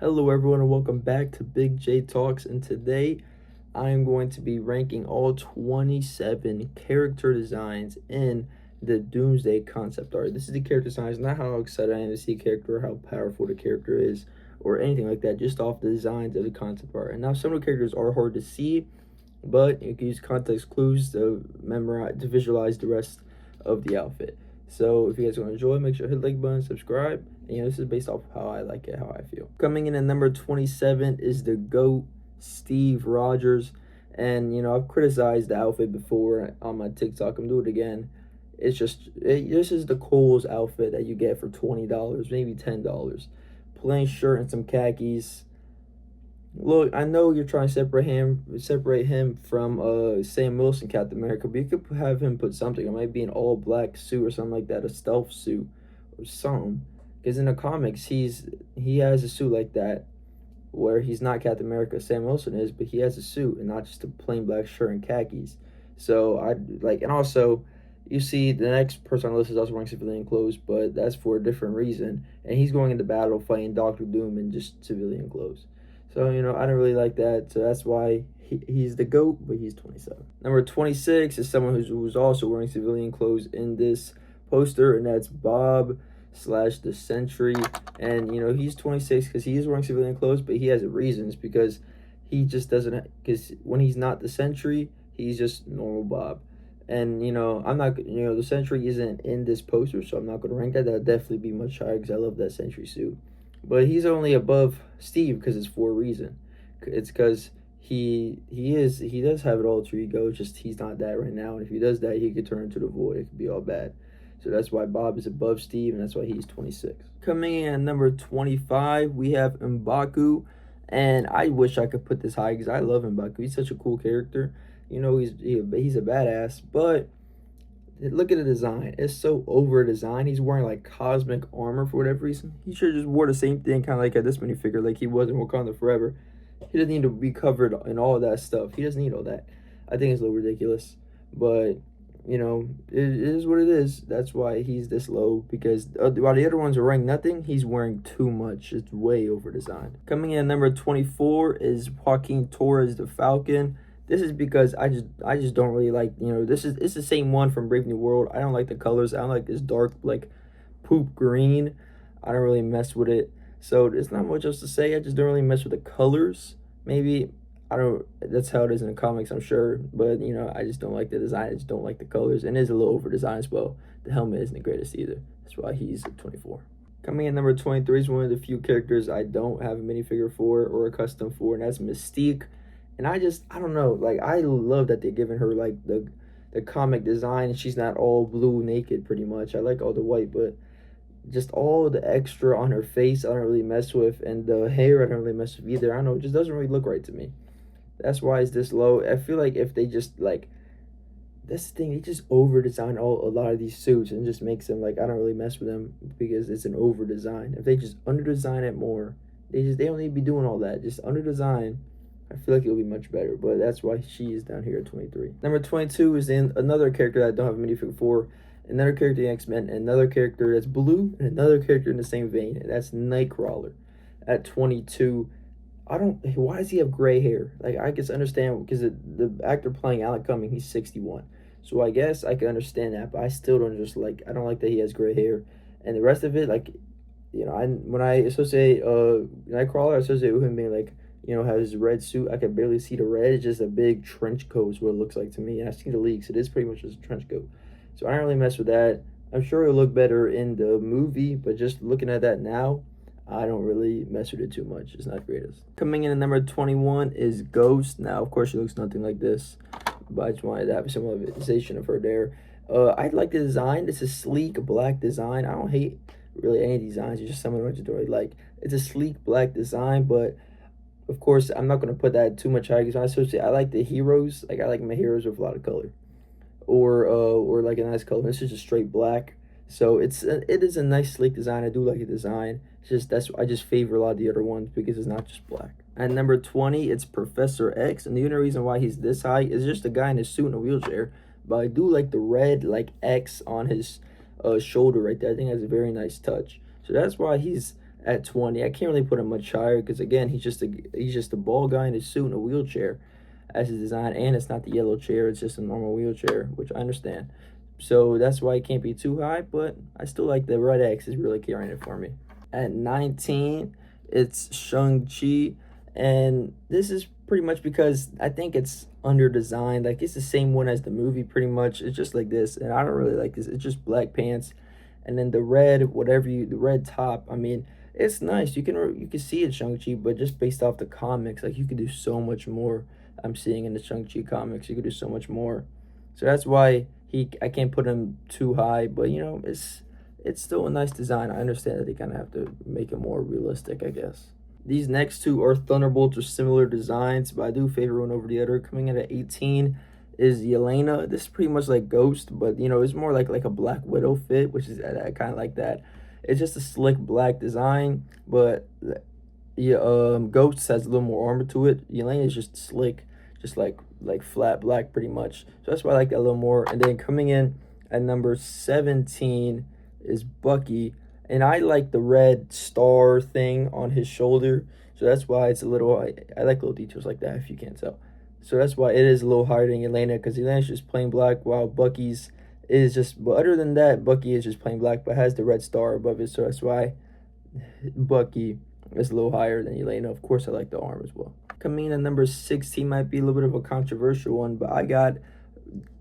Hello everyone and welcome back to Big J Talks, and today I am going to be ranking all 27 character designs in the Doomsday concept art. This is the character designs, not how excited I am to see a character or how powerful the character is or anything like that, just off the designs of the concept art. And now some of the characters are hard to see, but you can use context clues to visualize the rest of the outfit. So if you guys want to enjoy, make sure to hit the like button, subscribe. And this is based off how I like it, how I feel. Coming in at number 27 is the GOAT, Steve Rogers. And I've criticized the outfit before on my TikTok. I'm doing it again. It's just this is the Kohl's outfit that you get for $20, maybe $10. Plain shirt and some khakis. Look, I know you're trying to separate him from Sam Wilson, Captain America, but you could have him put something. It might be an all black suit or something like that, a stealth suit or something. Because in the comics, he has a suit like that, where he's not Captain America. Sam Wilson is, but he has a suit and not just a plain black shirt and khakis. So and also, you see the next person on the list is also wearing civilian clothes, but that's for a different reason. And he's going into battle fighting Doctor Doom in just civilian clothes. So, I don't really like that. So that's why he's the GOAT, but he's 27. Number 26 is someone who's also wearing civilian clothes in this poster, and that's Bob / the Sentry. And, he's 26 because he is wearing civilian clothes, but he has reasons because he just doesn't, because when he's not the Sentry, he's just normal Bob. And, I'm not, the Sentry isn't in this poster, so I'm not going to rank that. That'll definitely be much higher because I love that Sentry suit. But he's only above Steve because it's for a reason. It's because he does have an alter ego, just he's not that right now. And if he does that, he could turn into the Void. It could be all bad. So that's why Bob is above Steve, and that's why he's 26. Coming in at number 25, we have M'Baku. And I wish I could put this high because I love M'Baku. He's such a cool character. He's a badass, but look at the design. It's so over designed. He's wearing like cosmic armor for whatever reason. He should have just wore the same thing, kind of like at this minifigure, like he was in Wakanda Forever. He doesn't need to be covered in all of that stuff. He doesn't need all that. I think it's a little ridiculous, but it is what it is. That's why he's this low, because while the other ones are wearing nothing, he's wearing too much. It's way over designed. Coming in at number 24 is Joaquin Torres, the Falcon. This is because I just don't really like, it's the same one from Brave New World. I don't like the colors. I don't like this dark, like, poop green. I don't really mess with it. So there's not much else to say. I just don't really mess with the colors. Maybe, that's how it is in the comics, I'm sure. But, I just don't like the design. I just don't like the colors. And it is a little over designed as well. The helmet isn't the greatest either. That's why he's at 24. Coming in number 23 is one of the few characters I don't have a minifigure for or a custom for, and that's Mystique. And I don't know, like, I love that they're giving her, like, the comic design, and she's not all blue naked, pretty much. I like all the white, but just all the extra on her face, I don't really mess with, and the hair, I don't really mess with either. I don't know, it just doesn't really look right to me. That's why it's this low. I feel like if they just, like, that's the thing, they just over-design a lot of these suits and just makes them, like, I don't really mess with them because it's an over-design. If they just under-design it more, they don't need to be doing all that. Just under-design, I feel like it'll be much better, but that's why she is down here at 23. Number 22 is another character that I don't have a minifigure for, another character in X-Men, another character that's blue, and another character in the same vein, and that's Nightcrawler at 22. Why does he have gray hair? Like, I guess understand, because the actor playing Alec Cumming, he's 61. So I guess I can understand that, but I still don't I don't like that he has gray hair. And the rest of it, like, when I associate Nightcrawler, I associate with him being like, has his red suit. I can barely see the red. It's just a big trench coat is what it looks like to me. And I've seen the leaks. It is pretty much just a trench coat. So I don't really mess with that. I'm sure it'll look better in the movie, but just looking at that now, I don't really mess with it too much. It's not greatest. Coming in at number 21 is Ghost. Now, of course, she looks nothing like this, but I just wanted to have a symbolization of her there. I like the design. It's a sleek black design. I don't hate really any designs. It's just some of them I just don't really like. It's a sleek black design, but of course, I'm not going to put that too much high because I like the heroes. Like, I like my heroes with a lot of color, or like a nice color. This is just straight black, so it is a nice sleek design. I do like the design. It's just I just favor a lot of the other ones because it's not just black. At number 20, it's Professor X, and the only reason why he's this high is just a guy in a suit and a wheelchair. But I do like the red like X on his shoulder right there. I think that's a very nice touch. So that's why he's at 20. I can't really put him much higher because again, he's just a bald guy in a suit and a wheelchair as his design, and it's not the yellow chair, it's just a normal wheelchair, which I understand. So that's why it can't be too high, but I still like the red X is really carrying it for me. At 19, it's Shang-Chi, and this is pretty much because I think it's under designed. Like, it's the same one as the movie pretty much. It's just like this, and I don't really like this. It's just black pants, and then the red, the red top. I mean, it's nice. You can see it Shang-Chi, but just based off the comics, like you could do so much more. I'm seeing in the Shang-Chi comics, you could do so much more. So that's why I can't put him too high, but it's still a nice design. I understand that they kind of have to make it more realistic, I guess. These next two are Thunderbolts or similar designs, but I do favor one over the other. Coming in at 18 is Yelena. This is pretty much like Ghost, but it's more like a Black Widow fit, which is I kind of like that. It's just a slick black design, but yeah, Ghost has a little more armor to it. Yelena is just slick, just like flat black pretty much. So that's why I like that a little more. And then coming in at number 17 is Bucky, and I like the red star thing on his shoulder. So that's why it's a little. I like little details like that if you can't tell. So that's why it is a little higher than Yelena because Yelena's just plain black while Bucky's is just. But other than that, Bucky is just plain black but has the red star above it. So that's why Bucky is a little higher than Yelena. Of course, I like the arm as well. Coming in at number 16 might be a little bit of a controversial one, but I got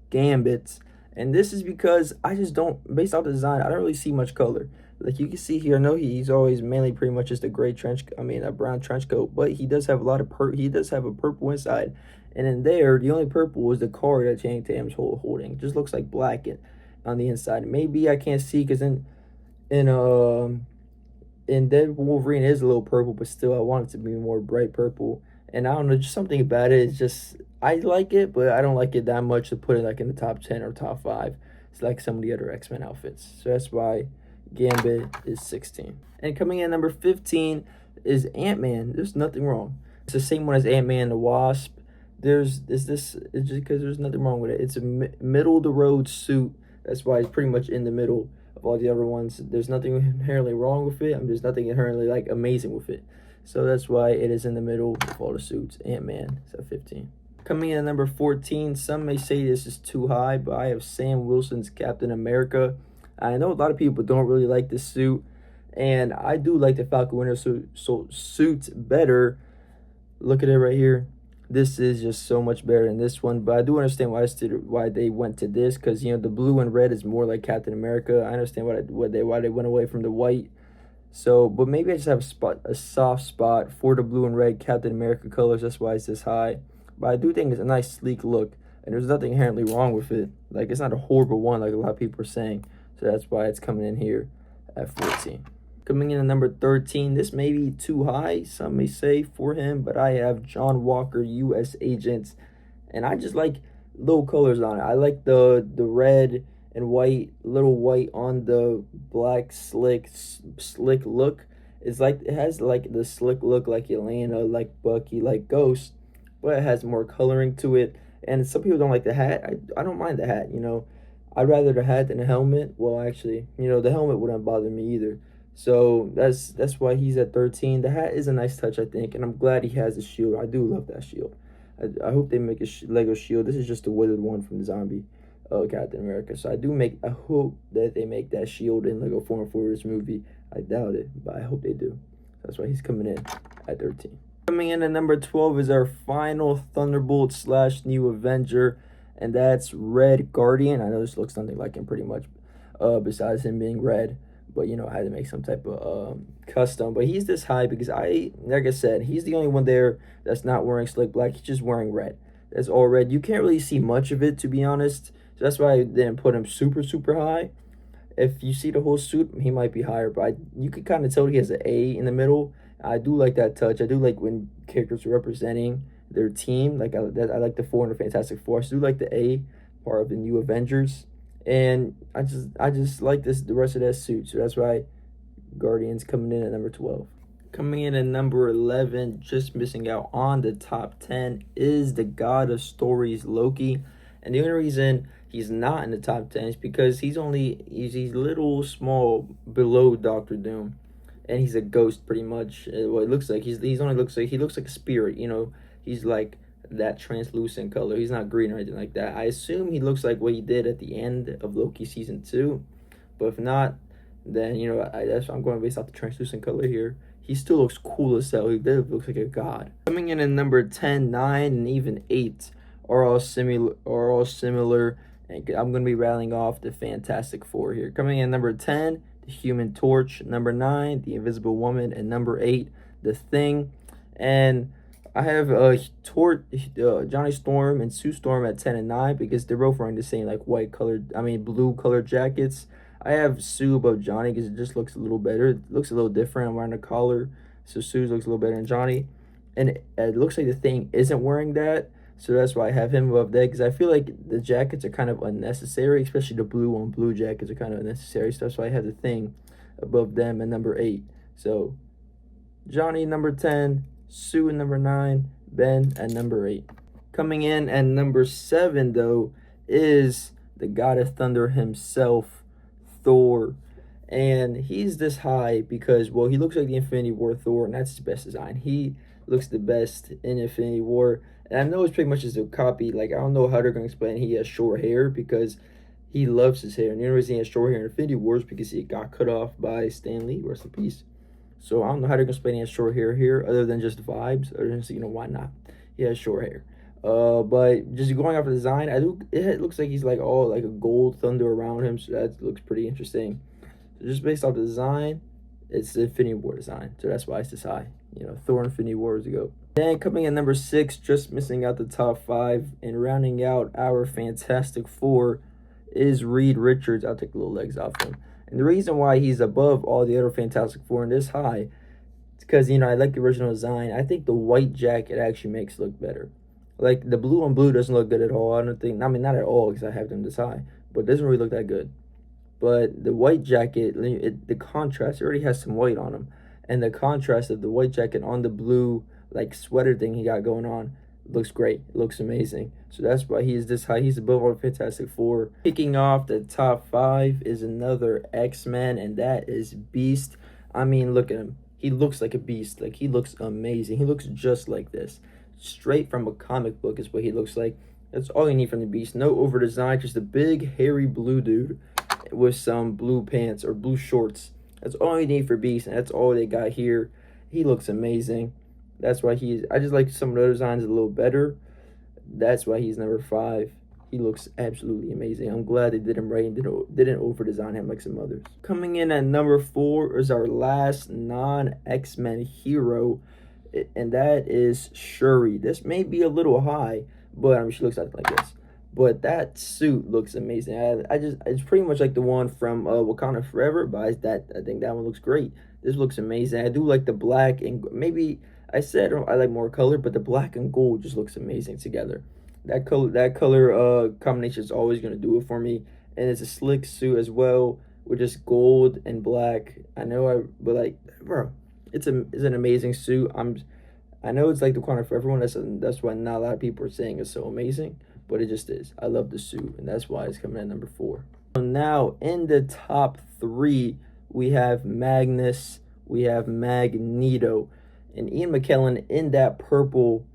Gambit. And this is because I just don't, based off the design, I don't really see much color. Like you can see here, I know he's always mainly pretty much just a a brown trench coat, but he does have a lot of he does have a purple inside. And in there, the only purple is the card that Channing Tatum's holding. It just looks like black on the inside. Maybe I can't see because in Dead Wolverine is a little purple, but still I want it to be more bright purple. And I don't know, just something about it. It's just I like it, but I don't like it that much to put it like in the top 10 or top 5. It's like some of the other X-Men outfits. So that's why Gambit is 16. And coming in number 15 is Ant-Man. There's nothing wrong. It's the same one as Ant-Man and the Wasp. It's just because there's nothing wrong with it. It's a middle of the road suit. That's why it's pretty much in the middle of all the other ones. There's nothing inherently wrong with it. There's nothing inherently like amazing with it. So that's why it is in the middle of all the suits. Ant-Man is at 15. Coming in at number 14, some may say this is too high, but I have Sam Wilson's Captain America. I know a lot of people don't really like this suit, and I do like the Falcon Winter suit better. Look at it right here. This is just so much better than this one, but I do understand why they went to this, because the blue and red is more like Captain America. I understand why they went away from the white. So, but maybe I just have a soft spot for the blue and red Captain America colors. That's why it's this high. But I do think it's a nice sleek look, and there's nothing inherently wrong with it. Like, it's not a horrible one like a lot of people are saying. So that's why it's coming in here at 14. Coming in at number 13, this may be too high, some may say, for him, but I have John Walker, U.S. Agents, and I just like little colors on it. I like the red and white, little white on the black slick look. It's like it has like the slick look like Yelena, like Bucky, like Ghost, but it has more coloring to it. And some people don't like the hat. I don't mind the hat, I'd rather the hat than the helmet. Well, actually, the helmet wouldn't bother me either. So that's why he's at 13. The hat is a nice touch, I think, and I'm glad he has a shield. I do love that shield. I hope they make a Lego shield. This is just a withered one from the zombie Captain America. So I hope that they make that shield in Lego form for this movie. I doubt it, but I hope they do. That's why he's coming in at 13. Coming in at number 12 is our final Thunderbolt / New Avenger, and that's Red Guardian. I know this looks something like him pretty much, besides him being red. But I had to make some type of custom. But he's this high because like I said, he's the only one there that's not wearing slick black. He's just wearing red. That's all red. You can't really see much of it, to be honest. So that's why I didn't put him super, super high. If you see the whole suit, he might be higher. But you could kind of tell he has an A in the middle. I do like that touch. I do like when characters are representing their team. Like I like the 4 in the Fantastic Four. I do like the A part of the New Avengers. And I just like the rest of that suit. So that's why Guardians coming in at number 12. Coming in at number 11, just missing out on the top 10, is the God of Stories, Loki. And the only reason he's not in the top 10 is because he's little small below Doctor Doom. and he's a ghost pretty much. What it looks like, he's only looks like he looks like a spirit. You know, he's like that translucent color. He's not green or anything like that. I assume he looks like what he did at the end of Loki season 2, but if not, then you know that's I'm going based off the translucent color here. He still looks cool as hell. He looks like a god. Coming in at number 10, 9, and even 8 are all similar. And I'm going to be rattling off the Fantastic Four here. Coming in number 10, the Human Torch. Number 9, the Invisible Woman. And number 8, the Thing. And I have Johnny Storm and Sue Storm at 10 and 9 because they're both wearing the same like blue colored jackets. I have Sue above Johnny because it just looks a little better. It looks a little different. I'm wearing a collar, so Sue looks a little better than Johnny. And it looks like the Thing isn't wearing that, so that's why I have him above that, because I feel like the jackets are kind of unnecessary, especially the blue on blue jackets are kind of unnecessary. So that's why I have the Thing above them at number 8. So Johnny number 10, Sue at number 9, Ben at number 8. Coming in at number 7, though, is the God of Thunder himself, Thor. And he's this high because, well, he looks like the Infinity War Thor, and that's his best design. He looks the best in Infinity War. And I know it's pretty much just a copy. Like, I don't know how they're going to explain he has short hair because he loves his hair. And the only reason he has short hair in Infinity War is because he got cut off by Stan Lee, rest in peace. So I don't know how they're going to explain he has short hair here other than just vibes. Or just, you know, why not? He has short hair. But just going off the design, it looks like he's like all like a gold thunder around him, so that looks pretty interesting. So just based off the design, it's the Infinity War design, so that's why it's this high. You know, Thor Infinity War is ago. Then coming in number 6, just missing out the top 5 and rounding out our Fantastic Four is Reed Richards. I'll take the little legs off him. And the reason why he's above all the other Fantastic Four and this high is because, you know, I like the original design. I think the white jacket actually makes it look better. Like, the blue on blue doesn't look good at all. I mean, not at all because I have them this high. But it doesn't really look that good. But the white jacket, the contrast, it already has some white on him. And the contrast of the white jacket on the blue, like, sweater thing he got going on looks great. It looks amazing. So that's why he is this high. He's above all the Fantastic Four. Kicking off the top 5 is another X-Men, and that is Beast. I mean, look at him. He looks like a beast. Like, he looks amazing. He looks just like this. Straight from a comic book is what he looks like. That's all you need from the Beast. No over design, just a big hairy blue dude with some blue pants or blue shorts. That's all you need for Beast, and that's all they got here. He looks amazing. That's why I just like some of the other designs a little better. That's why he's number 5. He looks absolutely amazing. I'm glad they did him right and didn't over design him like some others. Coming in at number 4 is our last non-X-Men hero, and that is Shuri. This may be a little high, but I mean, she looks like this. But that suit looks amazing. It's pretty much like the one from Wakanda Forever, but I think that one looks great. This looks amazing. I do like the black, and maybe I said I like more color, but the black and gold just looks amazing together. That color combination is always gonna do it for me, and it's a slick suit as well with just gold and black. But like, bro, it's an amazing suit. I know it's like the corner for everyone. That's why not a lot of people are saying it's so amazing, but it just is. I love the suit, and that's why it's coming at number 4. So now in the top 3, we have Magnus, we have Magneto, and Ian McKellen in that purple,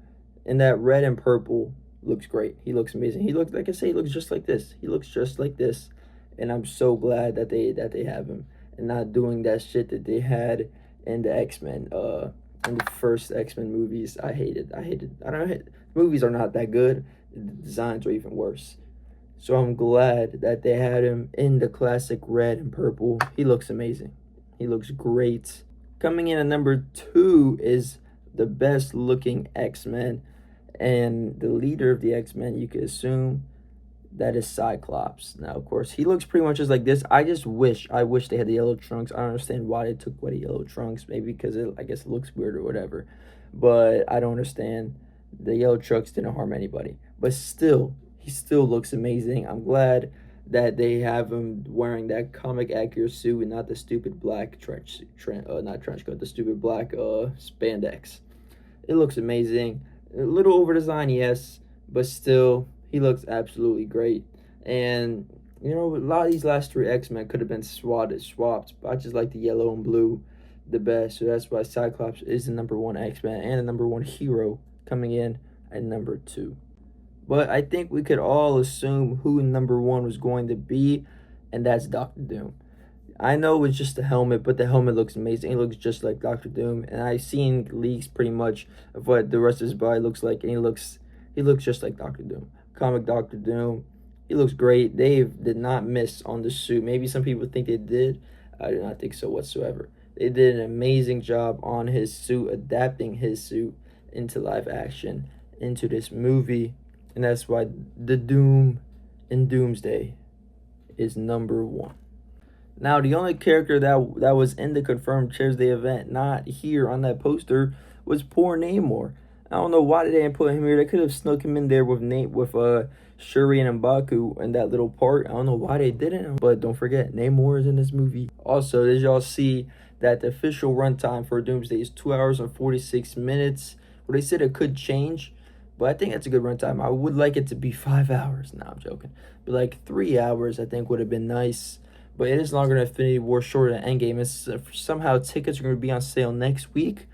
in that red and purple looks great. He looks amazing. He looks, like I say, he looks just like this. He looks just like this, and I'm so glad that they have him and not doing that shit that they had in the X-Men, in the first X-Men movies. I hated. Movies are not that good. The designs are even worse. So I'm glad that they had him in the classic red and purple. He looks amazing. He looks great. Coming in at number 2 is the best looking X-Men, and the leader of the X-Men, you could assume that is Cyclops. Now, of course, he looks pretty much just like this. I wish they had the yellow trunks. I don't understand why they took away the yellow trunks. Maybe because I guess it looks weird or whatever. But I don't understand. The yellow trunks didn't harm anybody. But still, he still looks amazing. I'm glad that they have him wearing that comic accurate suit and not the stupid black not trench coat, the stupid black spandex. It looks amazing. A little over design, yes, but still, he looks absolutely great. And you know, a lot of these last 3 X-Men could have been swapped, but I just like the yellow and blue the best. So that's why Cyclops is the number one X-Men and the number one hero, coming in at number 2. But I think we could all assume who number 1 was going to be, and that's Doctor Doom. I know it's just a helmet, but the helmet looks amazing. It looks just like Doctor Doom, and I've seen leaks pretty much of what the rest of his body looks like, and he looks just like Doctor Doom. Comic Doctor Doom. He looks great. They did not miss on the suit. Maybe some people think they did. I do not think so whatsoever. They did an amazing job on his suit, adapting his suit into live action, into this movie, and that's why the Doom in Doomsday is number 1. Now, the only character that was in the confirmed Tuesday event, not here on that poster, was poor Namor. I don't know why they didn't put him here. They could have snuck him in there with Shuri and M'Baku in that little part. I don't know why they didn't, but don't forget, Namor is in this movie. Also, did y'all see that the official runtime for Doomsday is 2 hours and 46 minutes? Well, they said it could change, but I think that's a good runtime. I would like it to be 5 hours. No, I'm joking. But like 3 hours, I think would have been nice. But it is longer than Infinity War, shorter than Endgame. It's, somehow tickets are going to be on sale next week.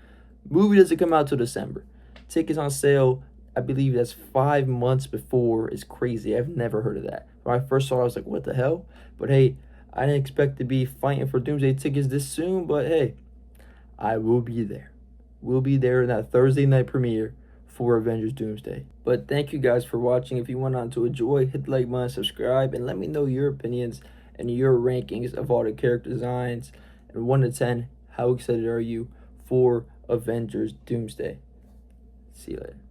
Movie doesn't come out till December. Tickets on sale, I believe that's 5 months before. Is crazy. I've never heard of that. When I first saw it, I was like, what the hell? But hey, I didn't expect to be fighting for Doomsday tickets this soon. But hey, I will be there. We'll be there in that Thursday night premiere for Avengers Doomsday. But thank you guys for watching. If you went on to enjoy, hit the like button, subscribe, and let me know your opinions and your rankings of all the character designs. And 1 to 10, how excited are you for Avengers Doomsday? See you later.